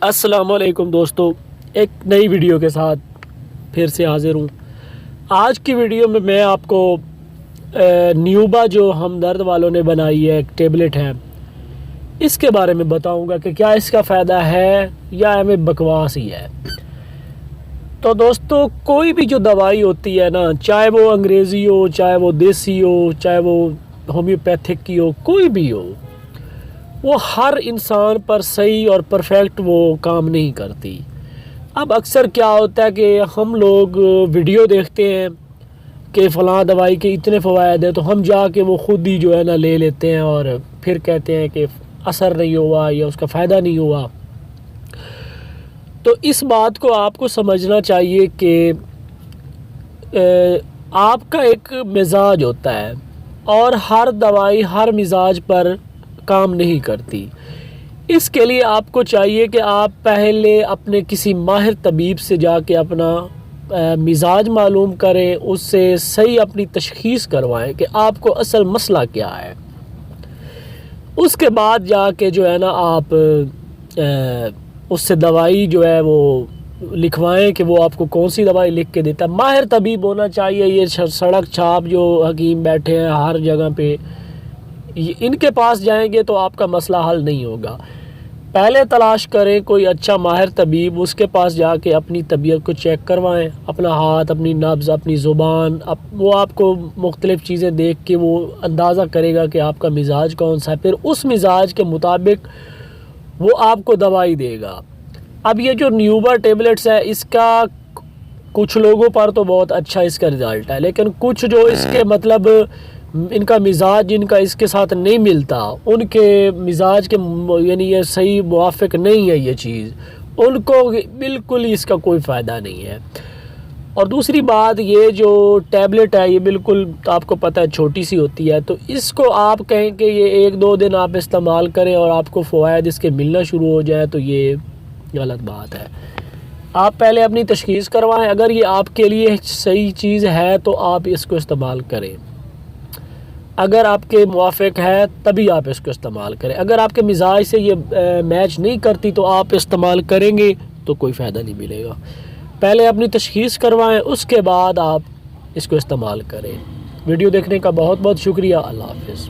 السلام علیکم دوستو، ایک نئی ویڈیو کے ساتھ پھر سے حاضر ہوں۔ آج کی ویڈیو میں میں آپ کو نیوبا جو ہمدرد والوں نے بنائی ہے، ایک ٹیبلٹ ہے، اس کے بارے میں بتاؤں گا کہ کیا اس کا فائدہ ہے یا ہمیں بکواس ہی ہے۔ تو دوستو، کوئی بھی جو دوائی ہوتی ہے نا، چاہے وہ انگریزی ہو، چاہے وہ دیسی ہو، چاہے وہ ہومیوپیتھک کی ہو، کوئی بھی ہو، وہ ہر انسان پر صحیح اور پرفیکٹ وہ کام نہیں کرتی۔ اب اکثر کیا ہوتا ہے کہ ہم لوگ ویڈیو دیکھتے ہیں کہ فلاں دوائی کے اتنے فوائد ہیں، تو ہم جا کے وہ خود ہی جو ہے نا لے لیتے ہیں اور پھر کہتے ہیں کہ اثر نہیں ہوا یا اس کا فائدہ نہیں ہوا۔ تو اس بات کو آپ کو سمجھنا چاہیے کہ آپ کا ایک مزاج ہوتا ہے اور ہر دوائی ہر مزاج پر کام نہیں کرتی۔ اس کے لیے آپ کو چاہیے کہ آپ پہلے اپنے کسی ماہر طبیب سے جا کے اپنا مزاج معلوم کریں، اس سے صحیح اپنی تشخیص کروائیں کہ آپ کو اصل مسئلہ کیا ہے۔ اس کے بعد جا کے جو ہے نا آپ اس سے دوائی جو ہے وہ لکھوائیں کہ وہ آپ کو کون سی دوائی لکھ کے دیتا ہے۔ ماہر طبیب ہونا چاہیے۔ یہ سڑک چھاپ جو حکیم بیٹھے ہیں ہر جگہ پہ، ان کے پاس جائیں گے تو آپ کا مسئلہ حل نہیں ہوگا۔ پہلے تلاش کریں کوئی اچھا ماہر طبیب، اس کے پاس جا کے اپنی طبیعت کو چیک کروائیں، اپنا ہاتھ، اپنی نبض، اپنی زبان، وہ آپ کو مختلف چیزیں دیکھ کے وہ اندازہ کرے گا کہ آپ کا مزاج کون سا ہے، پھر اس مزاج کے مطابق وہ آپ کو دوائی دے گا۔ اب یہ جو نیوبا ٹیبلٹس ہے، اس کا کچھ لوگوں پر تو بہت اچھا اس کا رزلٹ ہے، لیکن کچھ جو اس کے مطلب ان کا مزاج جن کا اس کے ساتھ نہیں ملتا، ان کے مزاج کے یعنی یہ صحیح موافق نہیں ہے یہ چیز، ان کو بالکل اس کا کوئی فائدہ نہیں ہے۔ اور دوسری بات، یہ جو ٹیبلٹ ہے یہ بالکل آپ کو پتہ ہے چھوٹی سی ہوتی ہے، تو اس کو آپ کہیں کہ یہ 1-2 دن آپ استعمال کریں اور آپ کو فوائد اس کے ملنا شروع ہو جائے، تو یہ غلط بات ہے۔ آپ پہلے اپنی تشخیص کروائیں، اگر یہ آپ کے لیے صحیح چیز ہے تو آپ اس کو استعمال کریں، اگر آپ کے موافق ہے تبھی آپ اس کو استعمال کریں۔ اگر آپ کے مزاج سے یہ میچ نہیں کرتی تو آپ استعمال کریں گے تو کوئی فائدہ نہیں ملے گا۔ پہلے اپنی تشخیص کروائیں، اس کے بعد آپ اس کو استعمال کریں۔ ویڈیو دیکھنے کا بہت بہت شکریہ۔ اللہ حافظ۔